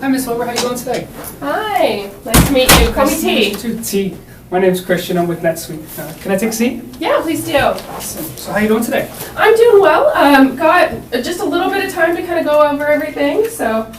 Hi, Miss Wilbur. How you doing today? Hi. Nice to meet you. Call me T. T. My name's Christian. I'm with NetSuite. Can I take a seat? Yeah, please do. Awesome. So how you doing today? I'm doing well. Got just a little bit of time to kind of go over everything, so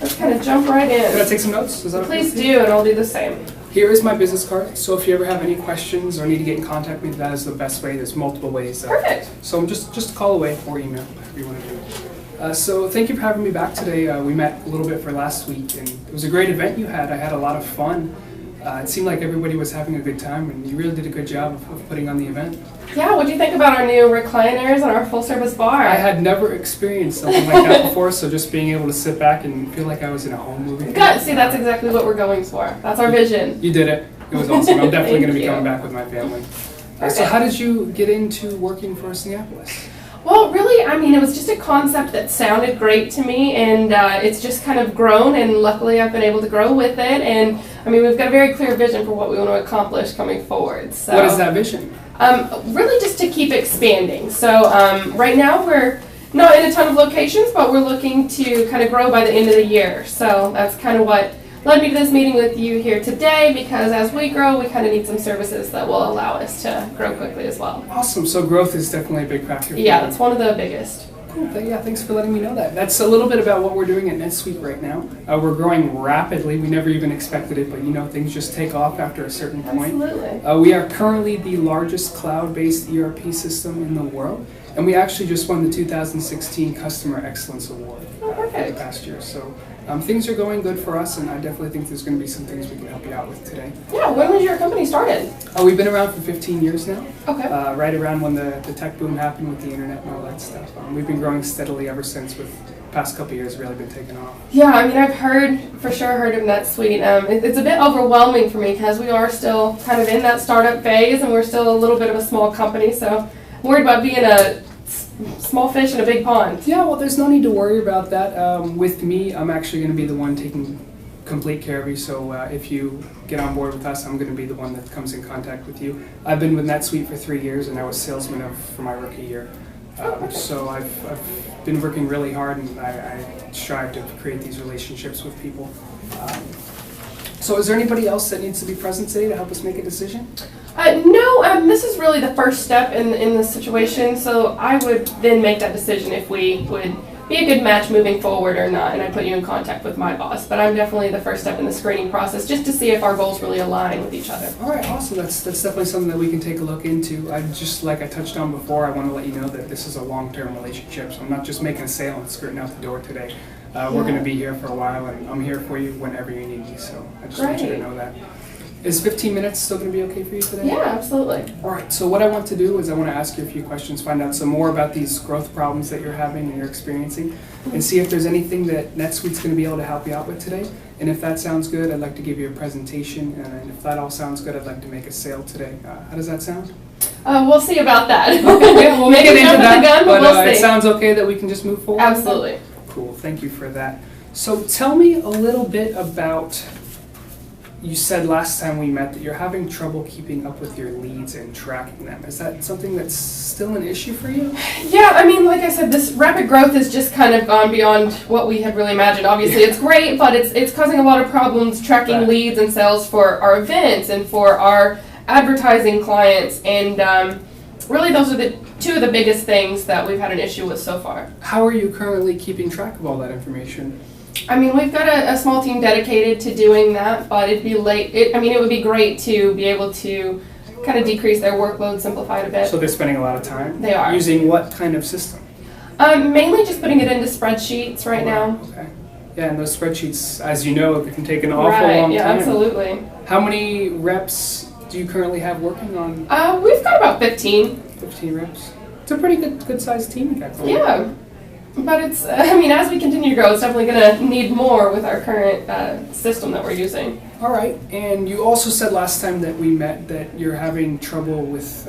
let's kind of jump right in. Can I take some notes? Is that okay? Please do, and I'll do the same. Here is my business card, so if you ever have any questions or need to get in contact with me, that is the best way. There's multiple ways. Perfect. So I'm just a call away or email, whatever you want to do. So thank you for having me back today. We met a little bit for last week, and it was a great event you had. I had a lot of fun. It seemed like everybody was having a good time, and you really did a good job of putting on the event. Yeah, what do you think about our new recliners and our full-service bar? I had never experienced something like that before, so just being able to sit back and feel like I was in a home movie. Good. See, that's exactly what we're going for. That's our vision. You did it. It was awesome. I'm definitely going to be coming back with my family. So how did you get into working for Singapolis? Well, really, I mean, it was just a concept that sounded great to me, and it's just kind of grown, and luckily I've been able to grow with it, and I mean, we've got a very clear vision for what we want to accomplish coming forward. So, what is that vision? Really just to keep expanding. So right now we're not in a ton of locations, but we're looking to kind of grow by the end of the year. So that's kind of what led me to this meeting with you here today, because as we grow, we kind of need some services that will allow us to grow quickly as well. Awesome. So growth is definitely a big factor. Yeah, that's one of the biggest. Cool. Yeah, thanks for letting me know that. That's a little bit about what we're doing at NetSuite right now. We're growing rapidly. We never even expected it, but you know, things just take off after a certain point. Absolutely. We are currently the largest cloud-based ERP system in the world, and we actually just won the 2016 Customer Excellence Award for the past year. So things are going good for us, and I definitely think there's going to be some things we can help you out with today. Yeah, when was your company started? We've been around for 15 years now. Okay. Right around when the tech boom happened with the internet and all that stuff. We've been growing steadily ever since, with the past couple years really been taking off. Yeah, I mean, I've heard of NetSuite. It's a bit overwhelming for me because we are still kind of in that startup phase, and we're still a little bit of a small company, so I'm worried about being a small fish in a big pond. Yeah, well, there's no need to worry about that. With me, I'm actually going to be the one taking complete care of you, so if you get on board with us, I'm going to be the one that comes in contact with you. I've been with NetSuite for 3 years, and I was salesman for my rookie year. So I've been working really hard, and I strive to create these relationships with people. So is there anybody else that needs to be present today to help us make a decision? No, this is really the first step in this situation, so I would then make that decision if we would be a good match moving forward or not, and I'd put you in contact with my boss. But I'm definitely the first step in the screening process, just to see if our goals really align with each other. All right, awesome. That's definitely something that we can take a look into. Like I touched on before, I want to let you know that this is a long-term relationship, so I'm not just making a sale and skirting out the door today. We're going to be here for a while, and I'm here for you whenever you need me, so I just want you to know that. Is 15 minutes still going to be okay for you today? Yeah, absolutely. All right, so what I want to do is I want to ask you a few questions, find out some more about these growth problems that you're having and you're experiencing, and see if there's anything that NetSuite's going to be able to help you out with today. And if that sounds good, I'd like to give you a presentation, and if that all sounds good, I'd like to make a sale today. How does that sound? We'll see about that. Okay, yeah, we'll get into that, but we'll see. It sounds okay that we can just move forward? Absolutely. Cool, thank you for that. So tell me a little bit about, you said last time we met that you're having trouble keeping up with your leads and tracking them. Is that something that's still an issue for you? Yeah, I mean, like I said, this rapid growth has just kind of gone beyond what we had really imagined. Obviously, it's great, but it's causing a lot of problems tracking leads and sales for our events and for our advertising clients, and really those are the two of the biggest things that we've had an issue with so far. How are you currently keeping track of all that information? I mean, we've got a small team dedicated to doing that, but it would be great to be able to kind of decrease their workload, simplify it a bit. So they're spending a lot of time? They are. Using what kind of system? Mainly just putting it into spreadsheets right now. Okay. Yeah, and those spreadsheets, as you know, they can take an awful long time. Yeah, absolutely. How many reps do you currently have working on? We've got about 15. 15 reps. It's a pretty good sized team you got going. Yeah. But it's, as we continue to grow, it's definitely going to need more with our current system that we're using. All right, and you also said last time that we met that you're having trouble with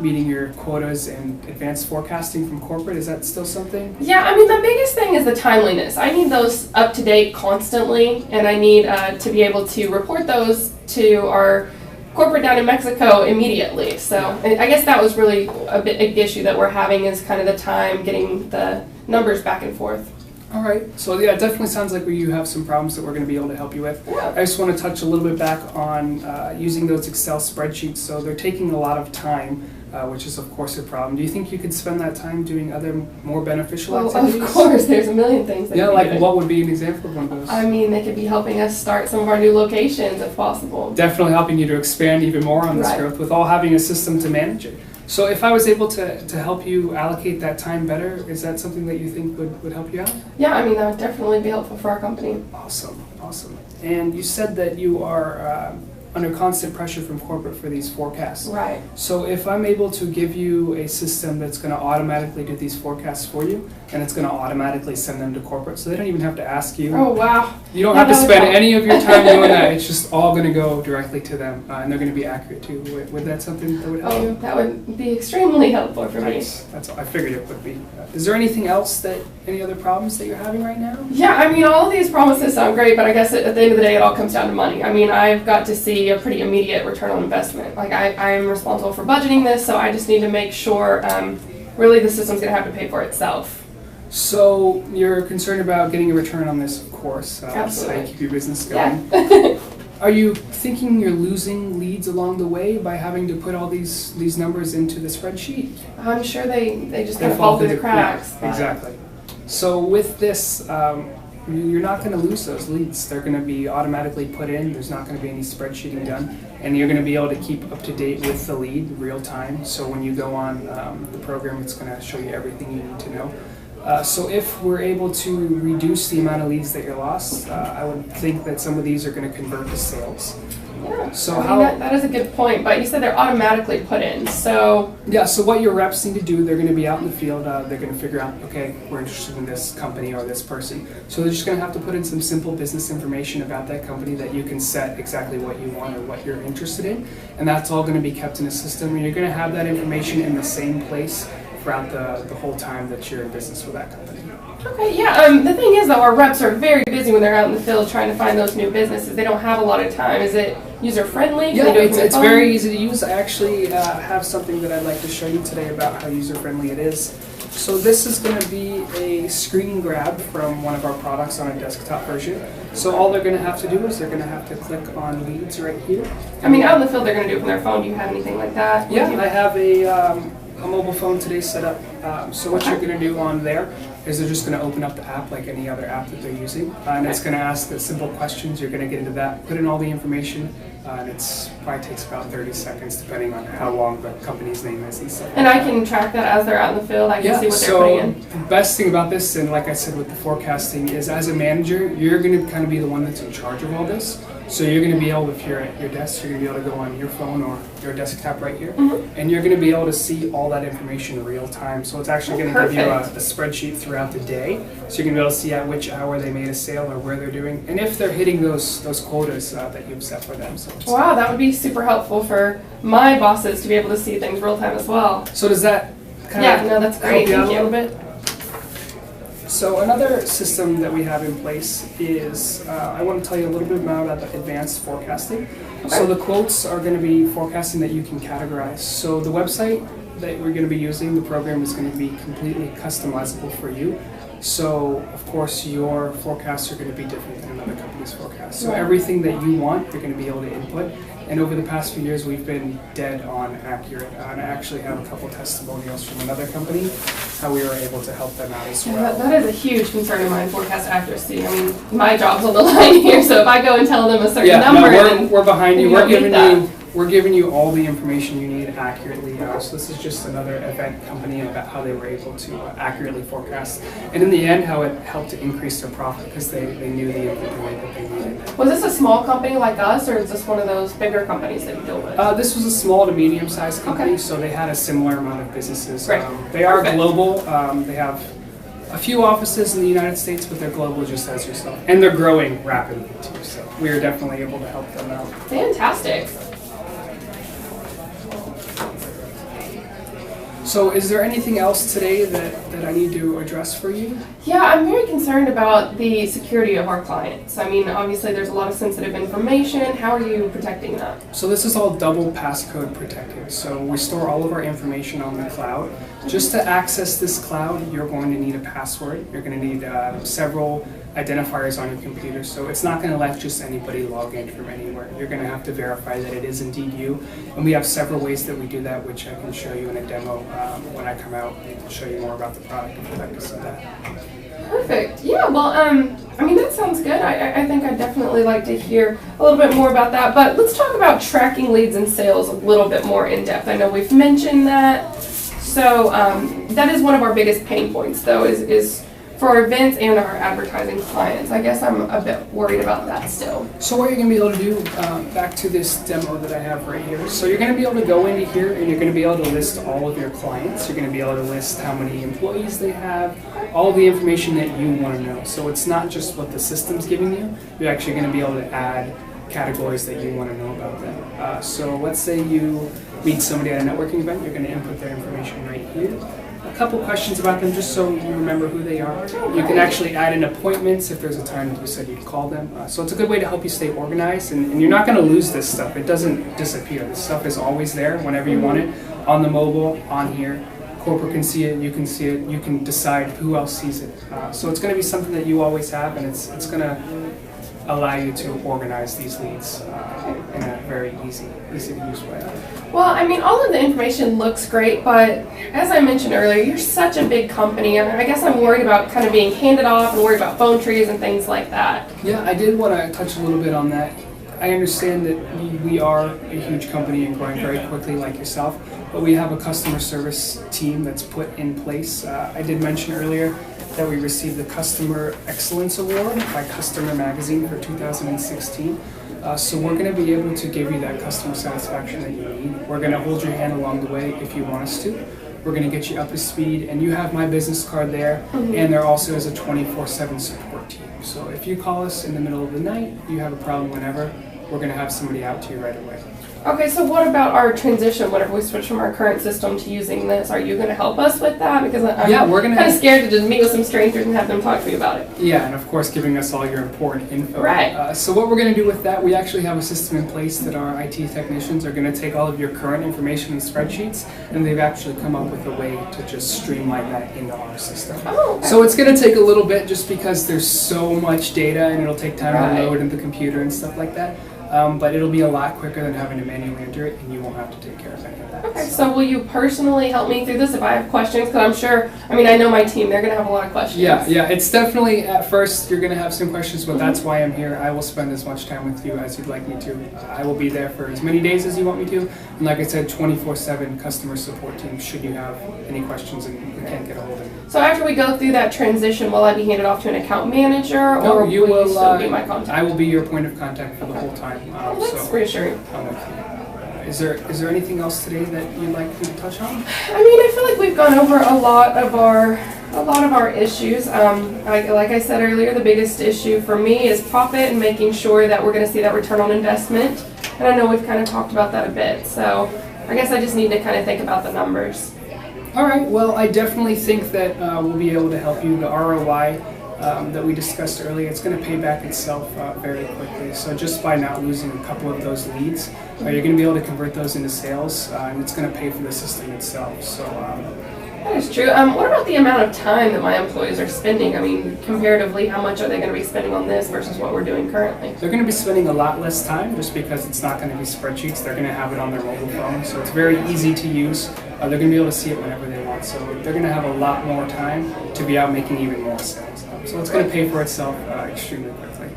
meeting your quotas and advanced forecasting from corporate. Is that still something? Yeah, the biggest thing is the timeliness. I need those up to date constantly, and I need to be able to report those to our corporate down in Mexico immediately. So I guess that was really a big issue that we're having, is kind of the time getting the numbers back and forth. All right. So yeah, it definitely sounds like you have some problems that we're going to be able to help you with. Yeah. I just want to touch a little bit back on using those Excel spreadsheets. So they're taking a lot of time, which is of course a problem. Do you think you could spend that time doing other more beneficial Well, activities? of course, there's a million things that Yeah, could be like doing. what would be an example of one of those? I mean, they could be helping us start some of our new locations if possible. Definitely helping you to expand even more on this Right. growth with all having a system to manage it. So if I was able to help you allocate that time better, is that something that you think would help you out? Yeah, I mean, that would definitely be helpful for our company. Awesome, awesome. And you said that you are under constant pressure from corporate for these forecasts. Right. So if I'm able to give you a system that's going to automatically do these forecasts for you, and it's going to automatically send them to corporate, so they don't even have to ask you. Oh, wow. You don't Yeah, have to that would spend help. any of your time doing that. It's just all going to go directly to them, and they're going to be accurate too. Would that something that would help Oh, you? that would be extremely helpful for me. Nice. That's all. I figured it would be. Is there anything else any other problems that you're having right now? Yeah, I mean, all of these promises sound great, but I guess at the end of the day, it all comes down to money. I mean, I've got to see a pretty immediate return on investment. Like, I'm responsible for budgeting this, so I just need to make sure, really, the system's going to have to pay for itself. So you're concerned about getting a return on this, of course. That's how Absolutely. you keep your business going. Yeah. Are you thinking you're losing leads along the way by having to put all these numbers into the spreadsheet? I'm sure they just kind of fall through the cracks. Yeah, but- exactly. So with this, you're not going to lose those leads. They're going to be automatically put in. There's not going to be any spreadsheeting done. And you're going to be able to keep up to date with the lead real time. So when you go on the program, it's going to show you everything you need to know. So if we're able to reduce the amount of leads that you're lost, I would think that some of these are going to convert to sales. Yeah. So I mean, how- that is a good point, but you said they're automatically put in, so Yeah, so what your reps need to do, they're going to be out in the field, they're going to figure out, okay, we're interested in this company or this person. So they're just going to have to put in some simple business information about that company that you can set exactly what you want or what you're interested in. And that's all going to be kept in a system, and you're going to have that information in the same place throughout the whole time that you're in business with that company. okay, yeah. The thing is, though, our reps are very busy when they're out in the field trying to find those new businesses. They don't have a lot of time. Is it user-friendly? Can Yeah, they do it from their it's phone? very easy to use. I actually have something that I'd like to show you today about how user-friendly it is. So this is going to be a screen grab from one of our products on a desktop version. So all they're going to have to do is they're going to have to click on leads right here. I mean, out in the field, they're going to do it from their phone. Do you have anything like that? Yeah, Would you- I have a mobile phone today set up. So what you're going to do on there is they're just going to open up the app like any other app that they're using. And it's going to ask the simple questions. You're going to get into that, put in all the information, and it's probably takes about 30 seconds depending on how long the company's name is and stuff. And I can track that as they're out in the field. I can see what they're so putting in. the best thing about this, and like I said with the forecasting, is as a manager, you're going to kind of be the one that's in charge of all this. So you're going to be able, if you're at your desk, you're going to be able to go on your phone or your desktop right here, and you're going to be able to see all that information in real time. So it's actually going to give you a spreadsheet throughout the day. So you're going to be able to see at which hour they made a sale or where they're doing, and if they're hitting those quotas that you've set for them. So Wow, that would be super helpful for my bosses to be able to see things real time as well. So does that kind Yeah, of no, that's great. help you out Thank a you. little bit? So another system that we have in place is, I want to tell you a little bit more about the advanced forecasting. So the quotes are going to be forecasting that you can categorize. So the website that we're going to be using, the program is going to be completely customizable for you. So of course your forecasts are going to be different than another company's forecast. So everything that you want, you're going to be able to input. And over the past few years, we've been dead on accurate. And I actually have a couple testimonials from another company, how we were able to help them out as Yeah, well. that is a huge concern of mine, forecast accuracy. I mean, my job's on the line here, so if I go and tell them a certain number, then we're behind you. you don't meet that. We're giving you all the information you need accurately. So this is just another event company about how they were able to accurately forecast. And in the end, how it helped to increase their profit because they knew the rate that they needed. was this a small company like us, or is this one of those bigger companies that you deal with? This was a small to medium-sized company, Okay. so they had a similar amount of businesses. Great. They are Perfect. global. They have a few offices in the United States, but they're global just as yourself. And they're growing rapidly too, so we are definitely able to help them out. Fantastic. So is there anything else today that I need to address for you? Yeah, I'm very concerned about the security of our clients. I mean, obviously there's a lot of sensitive information. How are you protecting that? So this is all double passcode protected. So we store all of our information on the cloud. Just to access this cloud, you're going to need a password. You're going to need several identifiers on your computer, so it's not going to let just anybody log in from anywhere. You're going to have to verify that it is indeed you, and we have several ways that we do that, which I can show you in a demo when I come out and show you more about the product if you'd like to see that. Perfect. Yeah, well, I mean, that sounds good. I think I'd definitely like to hear a little bit more about that, but let's talk about tracking leads and sales a little bit more in depth. I know we've mentioned that. So that is one of our biggest pain points, though, is for our events and our advertising clients. I guess I'm a bit worried about that still. So what you're going to be able to do, back to this demo that I have right here, so you're going to be able to go into here and you're going to be able to list all of your clients. You're going to be able to list how many employees they have, all the information that you want to know. So it's not just what the system's giving you, you're actually going to be able to add categories that you want to know about them. So let's say you meet somebody at a networking event, you're going to input their information right here. A couple questions about them just so you remember who they are. You can actually add in appointments if there's a time that you said you'd call them. So it's a good way to help you stay organized, and you're not going to lose this stuff. It doesn't disappear. This stuff is always there whenever you want it, on the mobile, on here. Corporate can see it, you can see it, you can decide who else sees it. So it's going to be something that you always have, and it's going to allow you to organize these leads in a very easy to use way. Well, I mean, all of the information looks great, but as I mentioned earlier, you're such a big company, and I guess I'm worried about kind of being handed off and worried about phone trees and things like that. Yeah, I did want to touch a little bit on that. I understand that we are a huge company and growing very quickly like yourself, but we have a customer service team that's put in place. I did mention earlier that we received the Customer Excellence Award by Customer Magazine for 2016. So we're going to be able to give you that customer satisfaction that you need. We're going to hold your hand along the way if you want us to. We're going to get you up to speed, and you have my business card there, and there also is a 24/7 support team. So if you call us in the middle of the night, you have a problem whenever, we're going to have somebody out to you right away. Okay, so what about our transition whenever we switch from our current system to using this? Are you going to help us with that? Because I'm kind of scared to just meet with some strangers and have them talk to me about it. Yeah, and of course giving us all your important info. Right. So what we're going to do with that, we actually have a system in place that our IT technicians are going to take all of your current information in spreadsheets, and they've actually come up with a way to just streamline that into our system. Oh, okay. So it's going to take a little bit just because there's so much data and it'll take time to load into the computer and stuff like that. But it'll be a lot quicker than having to manually enter it, and you won't have to take care of any of that. Okay, so will you personally help me through this if I have questions? Because I'm sure, I know my team, they're going to have a lot of questions. Yeah, it's definitely, at first, you're going to have some questions, but that's why I'm here. I will spend as much time with you as you'd like me to. I will be there for as many days as you want me to. And like I said, 24/7 customer support team should you have any questions and you can't get a hold of me. So after we go through that transition, will I be handed off to an account manager, No, or you will still be my contact? I will be your point of contact for the whole time. That's reassuring. I'm with you. Is there anything else today that you'd like me to touch on? I feel like we've gone over a lot of our issues. Like I said earlier, the biggest issue for me is profit and making sure that we're going to see that return on investment. And I know we've kind of talked about that a bit. So I guess I just need to kind of think about the numbers. All right. Well, I definitely think that we'll be able to help you. The ROI that we discussed earlier, it's going to pay back itself very quickly. So just by not losing a couple of those leads, you're going to be able to convert those into sales, and it's going to pay for the system itself. So that is true. What about the amount of time that my employees are spending? Comparatively, how much are they going to be spending on this versus what we're doing currently? They're going to be spending a lot less time just because it's not going to be spreadsheets. They're going to have it on their mobile phone, so it's very easy to use. They're going to be able to see it whenever they want. So they're going to have a lot more time to be out making even more sales. So it's going to pay for itself extremely quickly.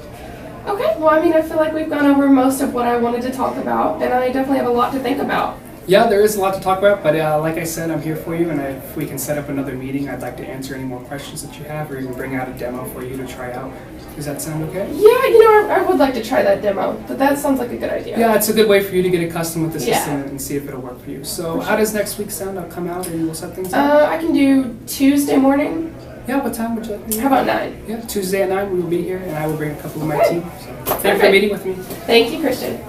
Okay, well, I feel like we've gone over most of what I wanted to talk about, and I definitely have a lot to think about. Yeah, there is a lot to talk about, but like I said, I'm here for you, and if we can set up another meeting, I'd like to answer any more questions that you have, or even bring out a demo for you to try out. Does that sound okay? Yeah, I would like to try that demo, but that sounds like a good idea. Yeah, it's a good way for you to get accustomed with the system and see if it'll work for you. So how does next week sound? I'll come out and we'll set things up. I can do Tuesday morning. Yeah, what time would you like? How about 9? Yeah, Tuesday at 9 we will be here, and I will bring a couple of my team. So thank you for meeting with me. Thank you, Christian.